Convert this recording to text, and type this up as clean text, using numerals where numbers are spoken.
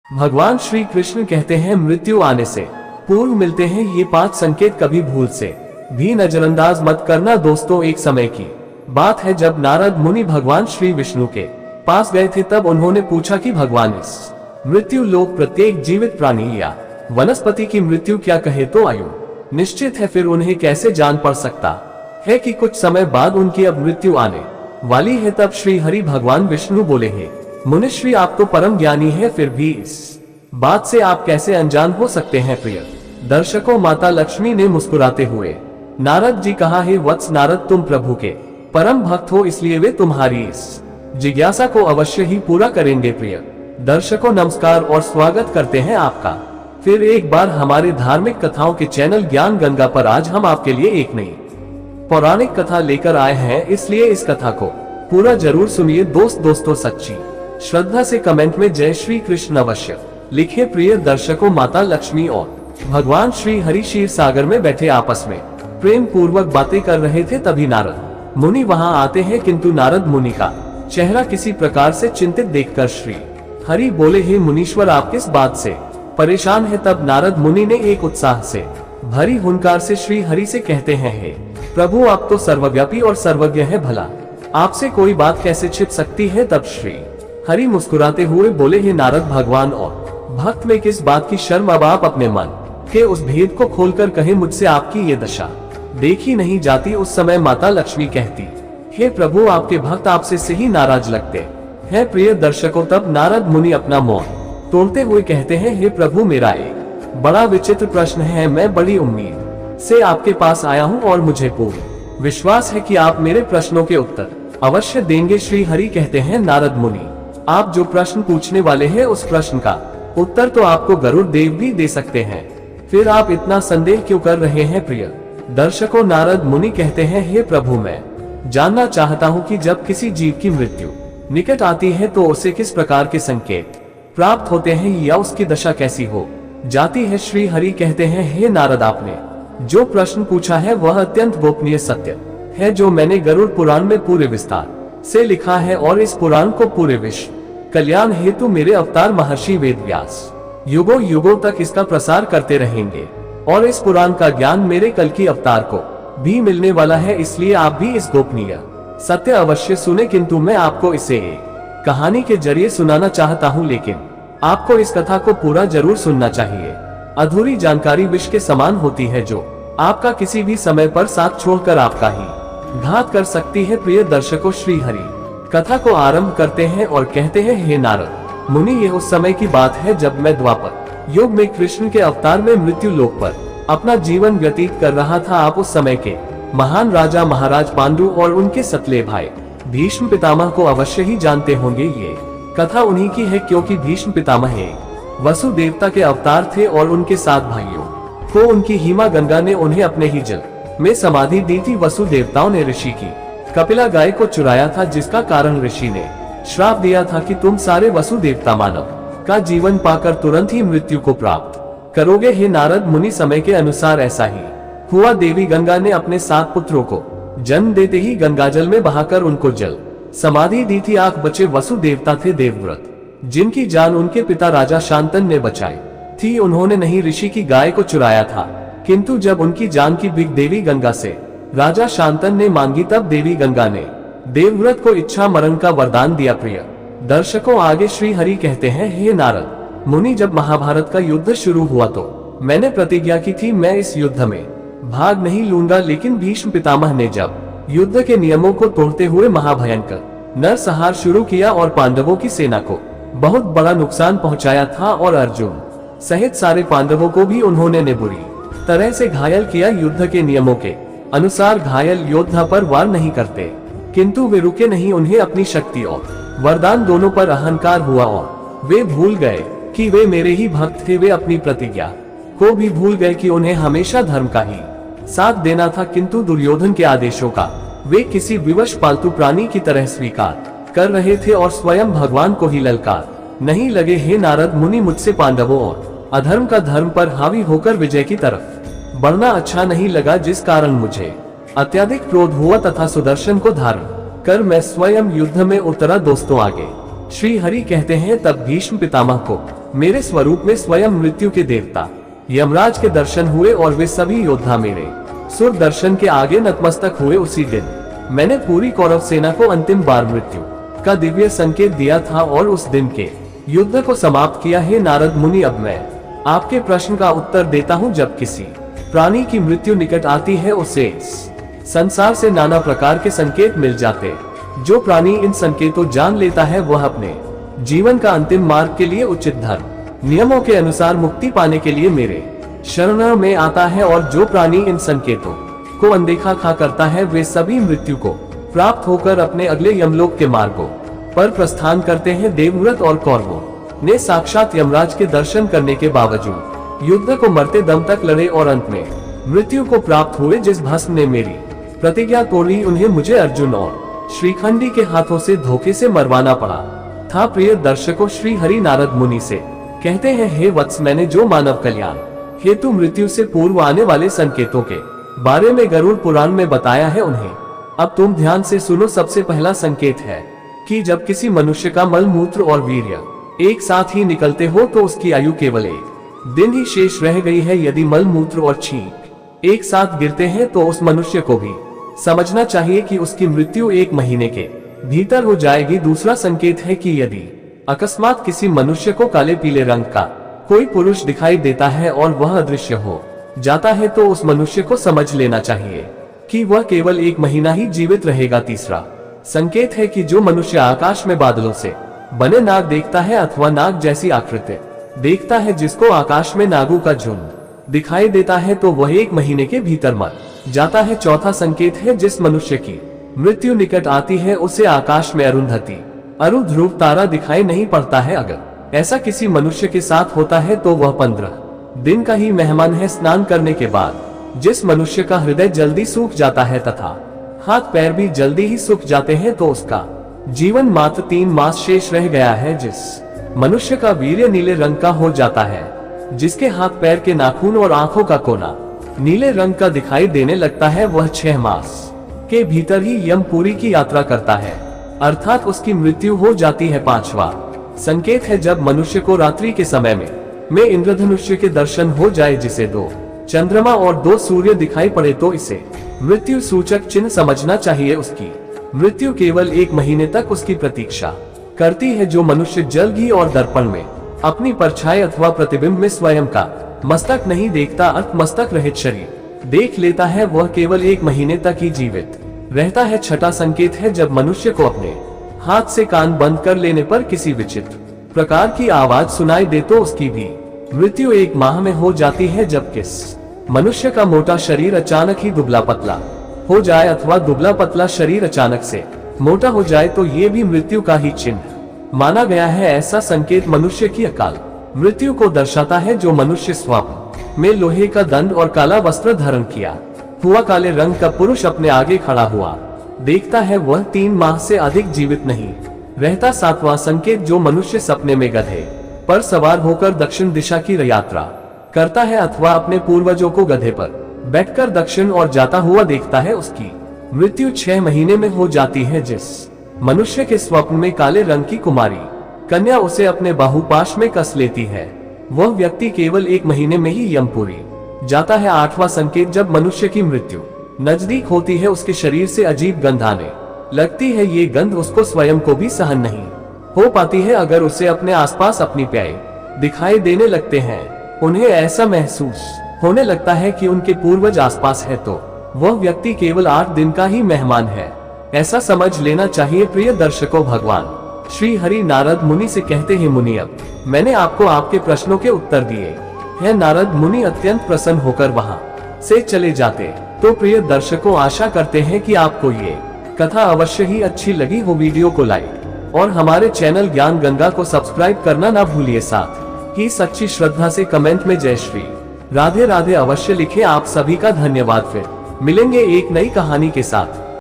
भगवान श्री कृष्ण कहते हैं मृत्यु आने से पूर्व मिलते हैं ये 5 संकेत, कभी भूल से भी नजरअंदाज मत करना। दोस्तों, एक समय की बात है जब नारद मुनि भगवान श्री विष्णु के पास गए थे। तब उन्होंने पूछा कि भगवान, इस मृत्यु लोक प्रत्येक जीवित प्राणी या वनस्पति की मृत्यु क्या कहे तो आयु निश्चित है, फिर उन्हें कैसे जान पड़ सकता है कि कुछ समय बाद उनकी अब मृत्यु आने वाली है। तब श्री हरि भगवान विष्णु बोले, हैं मुनिश्री, आप तो परम ज्ञानी है, फिर भी इस बात से आप कैसे अनजान हो सकते हैं। प्रिय दर्शकों, माता लक्ष्मी ने मुस्कुराते हुए नारद जी कहा, है वत्स नारद, तुम प्रभु के परम भक्त हो, इसलिए वे तुम्हारी इस जिज्ञासा को अवश्य ही पूरा करेंगे। प्रिय दर्शकों, नमस्कार और स्वागत करते हैं आपका फिर एक बार हमारे धार्मिक कथाओं के चैनल ज्ञान गंगा पर। आज हम आपके लिए एक नई पौराणिक कथा लेकर आए हैं, इसलिए इस कथा को पूरा जरूर सुनिए। दोस्तों, सच्ची श्रद्धा से कमेंट में जय श्री कृष्ण अवश्य लिखिए। प्रिय दर्शकों, माता लक्ष्मी और भगवान श्री हरि क्षीर सागर में बैठे आपस में प्रेम पूर्वक बातें कर रहे थे। तभी नारद मुनि वहां आते हैं, किंतु नारद मुनि का चेहरा किसी प्रकार से चिंतित देखकर श्री हरि बोले, हे मुनीश्वर, आप किस बात से परेशान है। तब नारद मुनि ने एक उत्साह से भरी हुंकार से श्री हरि से कहते हैं, हे प्रभु, आप तो सर्वव्यापी और सर्वज्ञ है, भला आपसे कोई बात कैसे छिप सकती है। तब श्री हरि मुस्कुराते हुए बोले, हे नारद, भगवान और भक्त में किस बात की शर्म। अब आप अपने मन के उस भेद को खोलकर कहें, मुझसे आपकी ये दशा देखी नहीं जाती। उस समय माता लक्ष्मी कहती, हे प्रभु, आपके भक्त आपसे से ही नाराज लगते हैं। प्रिय दर्शकों, तब नारद मुनि अपना मौन तोड़ते हुए कहते हैं, हे प्रभु, मेरा एक बड़ा विचित्र प्रश्न है। मैं बड़ी उम्मीद से आपके पास आया हूँ और मुझे पूर्ण विश्वास है कि आप मेरे प्रश्नों के उत्तर अवश्य देंगे। श्री हरि कहते हैं, नारद मुनि, आप जो प्रश्न पूछने वाले हैं उस प्रश्न का उत्तर तो आपको गरुड़ देव भी दे सकते हैं, फिर आप इतना संदेह क्यों कर रहे हैं। प्रिय दर्शकों, नारद मुनि कहते हैं, हे प्रभु, मैं जानना चाहता हूँ कि जब किसी जीव की मृत्यु निकट आती है तो उसे किस प्रकार के संकेत प्राप्त होते हैं या उसकी दशा कैसी हो जाती है। श्री हरि कहते हैं, हे नारद, आपने जो प्रश्न पूछा है वह अत्यंत गोपनीय सत्य है, जो मैंने गरुड़ पुराण में पूरे विस्तार से लिखा है, और इस पुराण को पूरे विश्व कल्याण हेतु मेरे अवतार महर्षि वेद व्यास युगों युगों तक इसका प्रसार करते रहेंगे, और इस पुराण का ज्ञान मेरे कल की अवतार को भी मिलने वाला है। इसलिए आप भी इस गोपनीय सत्य अवश्य सुने, किंतु मैं आपको इसे एक कहानी के जरिए सुनाना चाहता हूँ, लेकिन आपको इस कथा को पूरा जरूर सुनना चाहिए। अधूरी जानकारी विष के समान होती है, जो आपका किसी भी समय पर साथ छोड़कर आपका ही घात कर सकती है। प्रिय दर्शकों, श्री हरि कथा को आरंभ करते हैं और कहते हैं, हे नारद मुनि, यह उस समय की बात है जब मैं द्वापर युग में कृष्ण के अवतार में मृत्यु लोक पर अपना जीवन व्यतीत कर रहा था। आप उस समय के महान राजा महाराज पांडु और उनके सतले भाई भीष्म पितामह को अवश्य ही जानते होंगे। ये कथा उन्हीं की है, क्योंकि भीष्म पितामह एक वसु देवता के अवतार थे और उनके 7 भाइयों को उनकी हिमा गंगा ने उन्हें अपने ही जल में समाधि दी थी। वसु देवताओं ने ऋषि की कपिला गाय को चुराया था, जिसका कारण ऋषि ने श्राप दिया था कि तुम सारे वसु देवता मानव का जीवन पाकर तुरंत ही मृत्यु को प्राप्त करोगे। हे नारद मुनि, समय के अनुसार ऐसा ही हुआ। देवी गंगा ने अपने 7 पुत्रों को जन्म देते ही गंगाजल में बहाकर उनको जल समाधि दी थी। 8 बचे वसु देवता थे देवव्रत, जिनकी जान उनके पिता राजा शांतन ने बचाई थी। उन्होंने नहीं ऋषि की गाय को चुराया था, किंतु जब उनकी जान की भीख देवी गंगा से राजा शांतन ने मांगी, तब देवी गंगा ने देवव्रत को इच्छा मरण का वरदान दिया। प्रिय दर्शकों, आगे श्री हरि कहते हैं, हे नारद मुनि, जब महाभारत का युद्ध शुरू हुआ तो मैंने प्रतिज्ञा की थी मैं इस युद्ध में भाग नहीं लूंगा, लेकिन भीष्म पितामह ने जब युद्ध के नियमों को तोड़ते हुए महाभयंकर नरसंहार शुरू किया और पांडवों की सेना को बहुत बड़ा नुकसान पहुंचाया था, और अर्जुन सहित सारे पांडवों को भी उन्होंने बुरी तरह से घायल किया। युद्ध के नियमों के अनुसार घायल योद्धा पर वार नहीं करते, किंतु वे रुके नहीं। उन्हें अपनी शक्ति और वरदान दोनों पर अहंकार हुआ और वे भूल गए कि वे मेरे ही भक्त थे। वे अपनी प्रतिज्ञा को भी भूल गए कि उन्हें हमेशा धर्म का ही साथ देना था, किंतु दुर्योधन के आदेशों का वे किसी विवश पालतू प्राणी की तरह स्वीकार कर रहे थे और स्वयं भगवान को ही ललकार नहीं लगे। हे नारद मुनि, मुझसे पांडवों और अधर्म का धर्म पर हावी होकर विजय की तरफ बढ़ना अच्छा नहीं लगा, जिस कारण मुझे अत्यधिक क्रोध हुआ तथा सुदर्शन को धारण कर मैं स्वयं युद्ध में उतरा। दोस्तों, आगे श्री हरि कहते हैं, तब भीष्म पितामह को मेरे स्वरूप में स्वयं मृत्यु के देवता यमराज के दर्शन हुए और वे सभी योद्धा मेरे सुर दर्शन के आगे नतमस्तक हुए। उसी दिन मैंने पूरी कौरव सेना को अंतिम बार मृत्यु का दिव्य संकेत दिया था और उस दिन के युद्ध को समाप्त किया है। नारद मुनि, अब मैं आपके प्रश्न का उत्तर देता हूँ। जब किसी प्राणी की मृत्यु निकट आती है उसे संसार से नाना प्रकार के संकेत मिल जाते। जो प्राणी इन संकेतों जान लेता है वह अपने जीवन का अंतिम मार्ग के लिए उचित धर्म नियमों के अनुसार मुक्ति पाने के लिए मेरे शरण में आता है। और जो प्राणी इन संकेतों को अनदेखा खा करता है वे सभी मृत्यु को प्राप्त होकर अपने अगले यमलोक के मार्गों पर प्रस्थान करते हैं। देवव्रत और कौरवों ने साक्षात यमराज के दर्शन करने के बावजूद युद्ध को मरते दम तक लड़े और अंत में मृत्यु को प्राप्त हुए। जिस भस्म ने मेरी प्रतिज्ञा तोड़ी उन्हें मुझे अर्जुन और श्रीखंडी के हाथों से धोखे से मरवाना पड़ा था। प्रिय दर्शकों, श्री हरि नारद मुनि से कहते हैं, हे वत्स, मैंने जो मानव कल्याण हेतु मृत्यु से पूर्व आने वाले संकेतों के बारे में गरुड़ पुराण में बताया है उन्हें अब तुम ध्यान से सुनो। सबसे पहला संकेत है कि जब किसी मनुष्य का मल मूत्र और वीर्य एक साथ ही निकलते हो तो उसकी आयु केवल एक दिन ही शेष रह गई है। यदि मल मूत्र और छींक एक साथ गिरते हैं तो उस मनुष्य को भी समझना चाहिए कि उसकी मृत्यु 1 महीने के भीतर हो जाएगी। दूसरा संकेत है कि यदि अकस्मात किसी मनुष्य को काले पीले रंग का कोई पुरुष दिखाई देता है और वह अदृश्य हो जाता है तो उस मनुष्य को समझ लेना चाहिए कि वह केवल 1 महीना ही जीवित रहेगा। तीसरा संकेत है कि जो मनुष्य आकाश में बादलों से बने नाग देखता है अथवा नाग जैसी आकृति देखता है जिसको आकाश में नागों का झुंड दिखाई देता है तो वह 1 महीने के भीतर मर जाता है। चौथा संकेत है जिस मनुष्य की मृत्यु निकट आती है उसे आकाश में अरुंधति अरु ध्रुव तारा दिखाई नहीं पड़ता है। अगर ऐसा किसी मनुष्य के साथ होता है तो वह 15 दिन का ही मेहमान है। स्नान करने के बाद जिस मनुष्य का हृदय जल्दी सूख जाता है तथा हाथ पैर भी जल्दी ही सूख जाते हैं तो उसका जीवन मात्र 3 मास शेष रह गया है। जिस मनुष्य का वीर्य नीले रंग का हो जाता है, जिसके हाथ पैर के नाखून और आंखों का कोना नीले रंग का दिखाई देने लगता है, वह 6 मास के भीतर ही यमपुरी की यात्रा करता है, अर्थात उसकी मृत्यु हो जाती है। 5वां संकेत है जब मनुष्य को रात्रि के समय में इंद्रधनुष्य के दर्शन हो जाए जिसे 2 चंद्रमा और 2 सूर्य दिखाई पड़े तो इसे मृत्यु सूचक चिन्ह समझना चाहिए। उसकी मृत्यु केवल 1 महीने तक उसकी प्रतीक्षा करती है। जो मनुष्य जल घी और दर्पण में अपनी परछाई अथवा प्रतिबिंब में स्वयं का मस्तक नहीं देखता, अर्थ मस्तक रहित शरीर देख लेता है, वह केवल 1 महीने तक ही जीवित रहता है। 6वां संकेत है जब मनुष्य को अपने हाथ से कान बंद कर लेने पर किसी विचित्र प्रकार की आवाज सुनाई दे तो उसकी भी मृत्यु 1 माह में हो जाती है। जब किस मनुष्य का मोटा शरीर अचानक ही दुबला पतला हो जाए अथवा दुबला पतला शरीर अचानक से मोटा हो जाए तो ये भी मृत्यु का ही चिन्ह माना गया है। ऐसा संकेत मनुष्य की अकाल मृत्यु को दर्शाता है। जो मनुष्य स्वप्न में लोहे का दंड और काला वस्त्र धारण किया हुआ काले रंग का पुरुष अपने आगे खड़ा हुआ देखता है वह 3 माह से अधिक जीवित नहीं रहता। 7वां संकेत जो मनुष्य सपने में गधे पर सवार होकर दक्षिण दिशा की यात्रा करता है अथवा अपने पूर्वजों को गधे पर बैठकर दक्षिण और जाता हुआ देखता है उसकी मृत्यु 6 महीने में हो जाती है। जिस मनुष्य के स्वप्न में काले रंग की कुमारी कन्या उसे अपने बाहुपाश में कस लेती है, वह व्यक्ति केवल 1 महीने में ही यमपुरी जाता है। 8वां संकेत जब मनुष्य की मृत्यु नजदीक होती है उसके शरीर से अजीब गंध आने लगती है। ये गंध उसको स्वयं को भी सहन नहीं हो पाती है। अगर उसे अपने आसपास अपनी प्याई दिखाई देने लगते हैं, उन्हें ऐसा महसूस होने लगता है कि उनके पूर्वज आसपास है तो वह व्यक्ति केवल 8 दिन का ही मेहमान है, ऐसा समझ लेना चाहिए। प्रिय दर्शकों, भगवान श्री हरि नारद मुनि से कहते हैं, मुनि अब मैंने आपको आपके प्रश्नों के उत्तर दिए हैं। नारद मुनि अत्यंत प्रसन्न होकर वहां से चले जाते। तो प्रिय दर्शकों, आशा करते हैं कि आपको ये कथा अवश्य ही अच्छी लगी हो। वीडियो को लाइक और हमारे चैनल ज्ञान गंगा को सब्सक्राइब करना ना भूलिए। साथ ही सच्ची श्रद्धा से कमेंट में जय श्री राधे राधे अवश्य लिखें। आप सभी का धन्यवाद। फिर मिलेंगे एक नई कहानी के साथ।